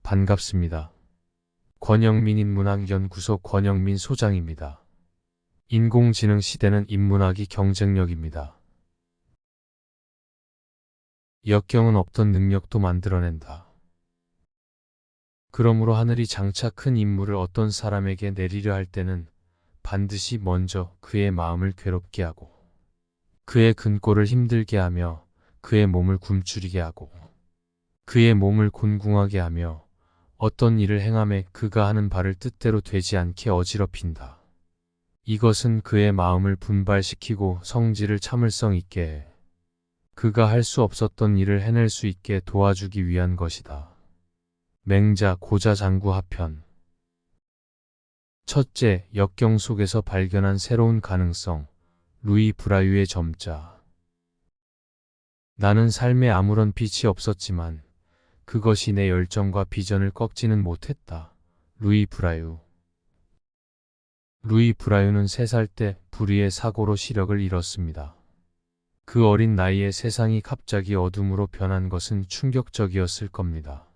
반갑습니다. 권영민 인문학연구소 권영민 소장입니다. 인공지능 시대는 인문학이 경쟁력입니다. 역경은 없던 능력도 만들어낸다. 그러므로 하늘이 장차 큰 임무를 어떤 사람에게 내리려 할 때는 반드시 먼저 그의 마음을 괴롭게 하고 그의 근골을 힘들게 하며 그의 몸을 굶주리게 하고 그의 몸을 곤궁하게 하며 어떤 일을 행함에 그가 하는 바를 뜻대로 되지 않게 어지럽힌다. 이것은 그의 마음을 분발시키고 성질을 참을성 있게 해 그가 할 수 없었던 일을 해낼 수 있게 도와주기 위한 것이다. 맹자 고자장구 하편. 첫째, 역경 속에서 발견한 새로운 가능성. 루이 브라유의 점자. 나는 삶에 아무런 빛이 없었지만 그것이 내 열정과 비전을 꺾지는 못했다. 루이 브라유. 루이 브라유는 3살 때 불의의 사고로 시력을 잃었습니다. 그 어린 나이에 세상이 갑자기 어둠으로 변한 것은 충격적이었을 겁니다.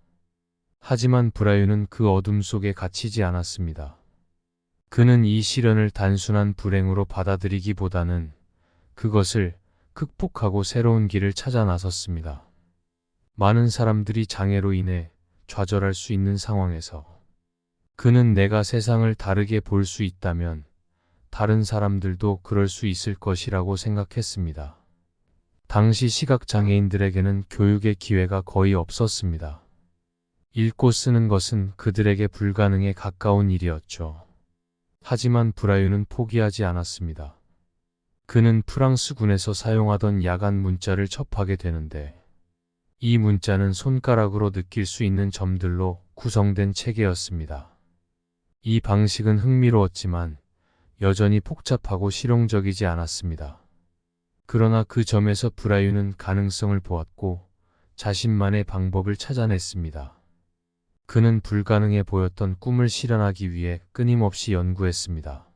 하지만 브라유는 그 어둠 속에 갇히지 않았습니다. 그는 이 시련을 단순한 불행으로 받아들이기보다는 그것을 극복하고 새로운 길을 찾아 나섰습니다. 많은 사람들이 장애로 인해 좌절할 수 있는 상황에서 그는 내가 세상을 다르게 볼 수 있다면 다른 사람들도 그럴 수 있을 것이라고 생각했습니다. 당시 시각장애인들에게는 교육의 기회가 거의 없었습니다. 읽고 쓰는 것은 그들에게 불가능에 가까운 일이었죠. 하지만 브라유는 포기하지 않았습니다. 그는 프랑스군에서 사용하던 야간 문자를 접하게 되는데 이 문자는 손가락으로 느낄 수 있는 점들로 구성된 체계였습니다. 이 방식은 흥미로웠지만 여전히 복잡하고 실용적이지 않았습니다. 그러나 그 점에서 브라유는 가능성을 보았고 자신만의 방법을 찾아냈습니다. 그는 불가능해 보였던 꿈을 실현하기 위해 끊임없이 연구했습니다.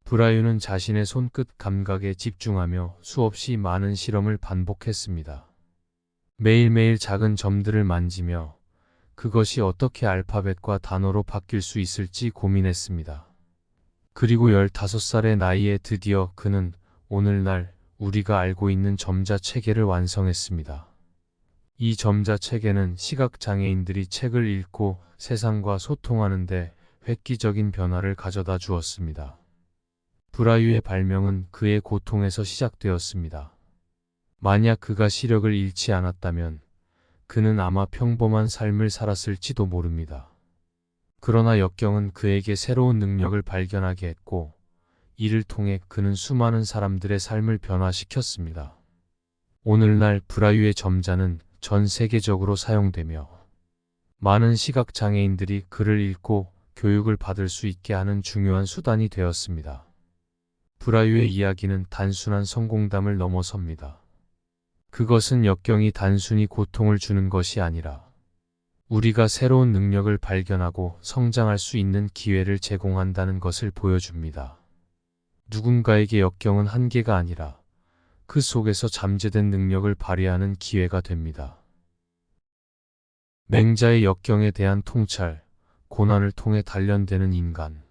브라유는 자신의 손끝 감각에 집중하며 수없이 많은 실험을 반복했습니다. 매일매일 작은 점들을 만지며 그것이 어떻게 알파벳과 단어로 바뀔 수 있을지 고민했습니다. 그리고 15살의 나이에 드디어 그는 오늘날 우리가 알고 있는 점자 체계를 완성했습니다. 이 점자 체계는 시각장애인들이 책을 읽고 세상과 소통하는 데 획기적인 변화를 가져다 주었습니다. 브라유의 발명은 그의 고통에서 시작되었습니다. 만약 그가 시력을 잃지 않았다면 그는 아마 평범한 삶을 살았을지도 모릅니다. 그러나 역경은 그에게 새로운 능력을 발견하게 했고 이를 통해 그는 수많은 사람들의 삶을 변화시켰습니다. 오늘날 브라유의 점자는 전 세계적으로 사용되며 많은 시각장애인들이 글을 읽고 교육을 받을 수 있게 하는 중요한 수단이 되었습니다. 브라유의 이야기는 단순한 성공담을 넘어섭니다. 그것은 역경이 단순히 고통을 주는 것이 아니라 우리가 새로운 능력을 발견하고 성장할 수 있는 기회를 제공한다는 것을 보여줍니다. 누군가에게 역경은 한계가 아니라 그 속에서 잠재된 능력을 발휘하는 기회가 됩니다. 맹자의 역경에 대한 통찰, 고난을 통해 단련되는 인간.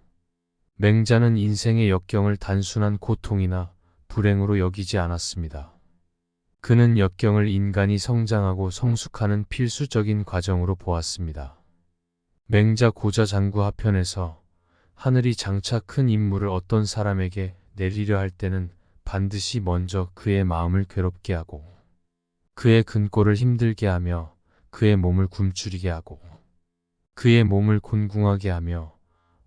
맹자는 인생의 역경을 단순한 고통이나 불행으로 여기지 않았습니다. 그는 역경을 인간이 성장하고 성숙하는 필수적인 과정으로 보았습니다. 맹자 고자장구 하편에서 하늘이 장차 큰 임무를 어떤 사람에게 내리려 할 때는 반드시 먼저 그의 마음을 괴롭게 하고 그의 근골을 힘들게 하며 그의 몸을 굶주리게 하고 그의 몸을 곤궁하게 하며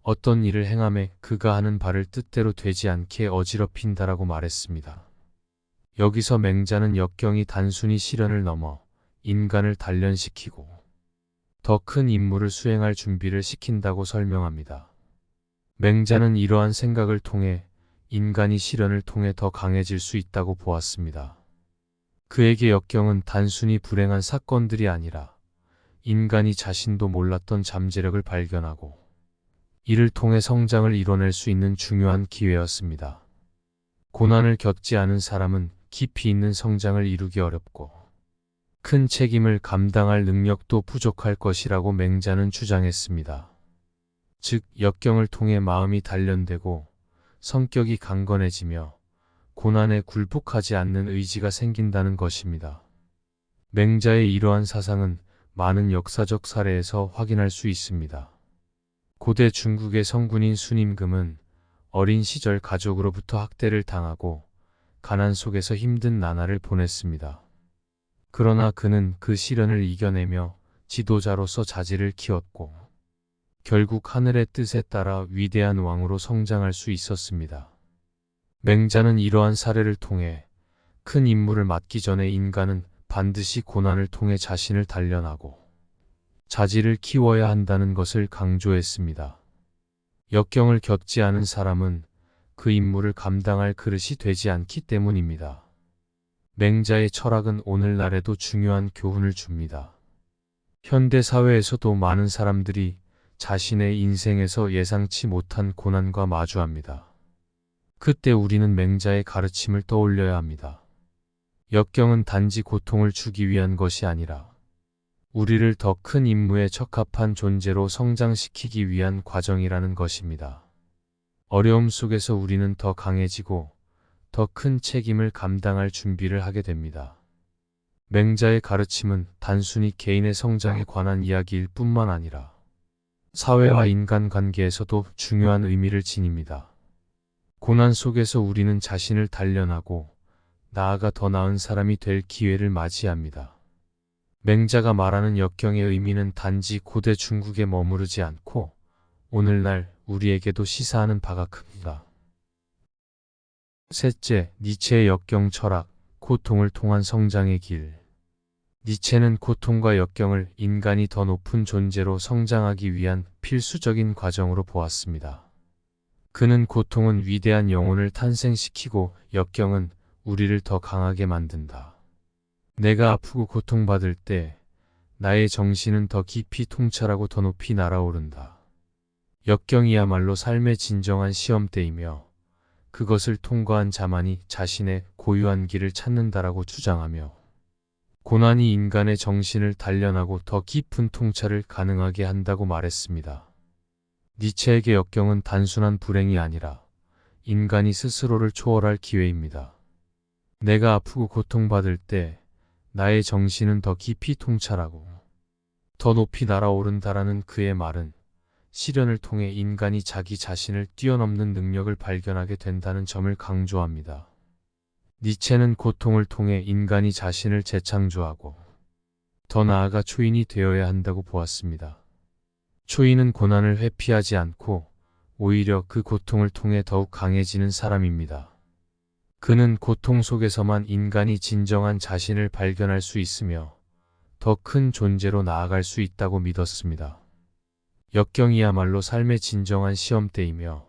어떤 일을 행함에 그가 하는 바를 뜻대로 되지 않게 어지럽힌다라고 말했습니다. 여기서 맹자는 역경이 단순히 시련을 넘어 인간을 단련시키고 더 큰 임무를 수행할 준비를 시킨다고 설명합니다. 맹자는 이러한 생각을 통해 인간이 시련을 통해 더 강해질 수 있다고 보았습니다. 그에게 역경은 단순히 불행한 사건들이 아니라 인간이 자신도 몰랐던 잠재력을 발견하고 이를 통해 성장을 이뤄낼 수 있는 중요한 기회였습니다. 고난을 겪지 않은 사람은 깊이 있는 성장을 이루기 어렵고 큰 책임을 감당할 능력도 부족할 것이라고 맹자는 주장했습니다. 즉, 역경을 통해 마음이 단련되고 성격이 강건해지며 고난에 굴복하지 않는 의지가 생긴다는 것입니다. 맹자의 이러한 사상은 많은 역사적 사례에서 확인할 수 있습니다. 고대 중국의 성군인 순임금은 어린 시절 가족으로부터 학대를 당하고 가난 속에서 힘든 나날을 보냈습니다. 그러나 그는 그 시련을 이겨내며 지도자로서 자질을 키웠고 결국 하늘의 뜻에 따라 위대한 왕으로 성장할 수 있었습니다. 맹자는 이러한 사례를 통해 큰 임무를 맡기 전에 인간은 반드시 고난을 통해 자신을 단련하고 자질을 키워야 한다는 것을 강조했습니다. 역경을 겪지 않은 사람은 그 임무를 감당할 그릇이 되지 않기 때문입니다. 맹자의 철학은 오늘날에도 중요한 교훈을 줍니다. 현대 사회에서도 많은 사람들이 자신의 인생에서 예상치 못한 고난과 마주합니다. 그때 우리는 맹자의 가르침을 떠올려야 합니다. 역경은 단지 고통을 주기 위한 것이 아니라 우리를 더 큰 임무에 적합한 존재로 성장시키기 위한 과정이라는 것입니다. 어려움 속에서 우리는 더 강해지고 더 큰 책임을 감당할 준비를 하게 됩니다. 맹자의 가르침은 단순히 개인의 성장에 관한 이야기일 뿐만 아니라 사회와 인간관계에서도 중요한 의미를 지닙니다. 고난 속에서 우리는 자신을 단련하고 나아가 더 나은 사람이 될 기회를 맞이합니다. 맹자가 말하는 역경의 의미는 단지 고대 중국에 머무르지 않고 오늘날 우리에게도 시사하는 바가 큽니다. 셋째, 니체의 역경 철학, 고통을 통한 성장의 길. 니체는 고통과 역경을 인간이 더 높은 존재로 성장하기 위한 필수적인 과정으로 보았습니다. 그는 고통은 위대한 영혼을 탄생시키고 역경은 우리를 더 강하게 만든다. 내가 아프고 고통받을 때 나의 정신은 더 깊이 통찰하고 더 높이 날아오른다. 역경이야말로 삶의 진정한 시험대이며 그것을 통과한 자만이 자신의 고유한 길을 찾는다라고 주장하며 고난이 인간의 정신을 단련하고 더 깊은 통찰을 가능하게 한다고 말했습니다. 니체에게 역경은 단순한 불행이 아니라 인간이 스스로를 초월할 기회입니다. 내가 아프고 고통받을 때 나의 정신은 더 깊이 통찰하고 더 높이 날아오른다라는 그의 말은 시련을 통해 인간이 자기 자신을 뛰어넘는 능력을 발견하게 된다는 점을 강조합니다. 니체는 고통을 통해 인간이 자신을 재창조하고 더 나아가 초인이 되어야 한다고 보았습니다. 초인은 고난을 회피하지 않고 오히려 그 고통을 통해 더욱 강해지는 사람입니다. 그는 고통 속에서만 인간이 진정한 자신을 발견할 수 있으며 더 큰 존재로 나아갈 수 있다고 믿었습니다. 역경이야말로 삶의 진정한 시험대이며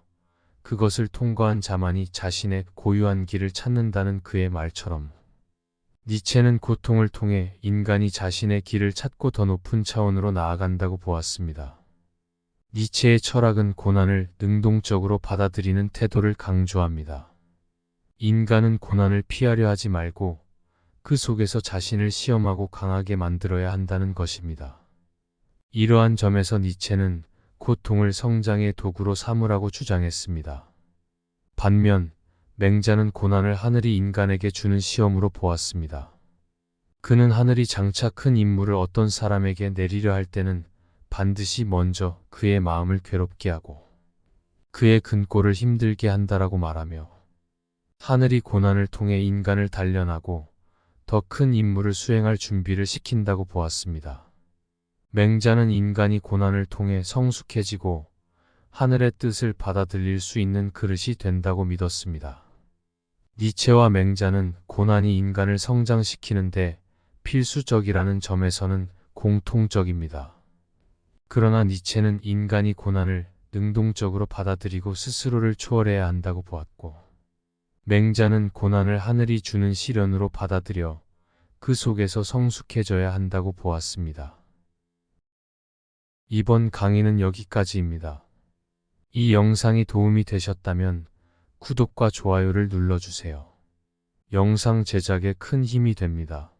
그것을 통과한 자만이 자신의 고유한 길을 찾는다는 그의 말처럼 니체는 고통을 통해 인간이 자신의 길을 찾고 더 높은 차원으로 나아간다고 보았습니다. 니체의 철학은 고난을 능동적으로 받아들이는 태도를 강조합니다. 인간은 고난을 피하려 하지 말고 그 속에서 자신을 시험하고 강하게 만들어야 한다는 것입니다. 이러한 점에서 니체는 고통을 성장의 도구로 삼으라고 주장했습니다. 반면 맹자는 고난을 하늘이 인간에게 주는 시험으로 보았습니다. 그는 하늘이 장차 큰 임무를 어떤 사람에게 내리려 할 때는 반드시 먼저 그의 마음을 괴롭게 하고 그의 근골을 힘들게 한다라고 말하며 하늘이 고난을 통해 인간을 단련하고 더 큰 임무를 수행할 준비를 시킨다고 보았습니다. 맹자는 인간이 고난을 통해 성숙해지고 하늘의 뜻을 받아들일 수 있는 그릇이 된다고 믿었습니다. 니체와 맹자는 고난이 인간을 성장시키는데 필수적이라는 점에서는 공통적입니다. 그러나 니체는 인간이 고난을 능동적으로 받아들이고 스스로를 초월해야 한다고 보았고 맹자는 고난을 하늘이 주는 시련으로 받아들여 그 속에서 성숙해져야 한다고 보았습니다. 이번 강의는 여기까지입니다. 이 영상이 도움이 되셨다면 구독과 좋아요를 눌러주세요. 영상 제작에 큰 힘이 됩니다.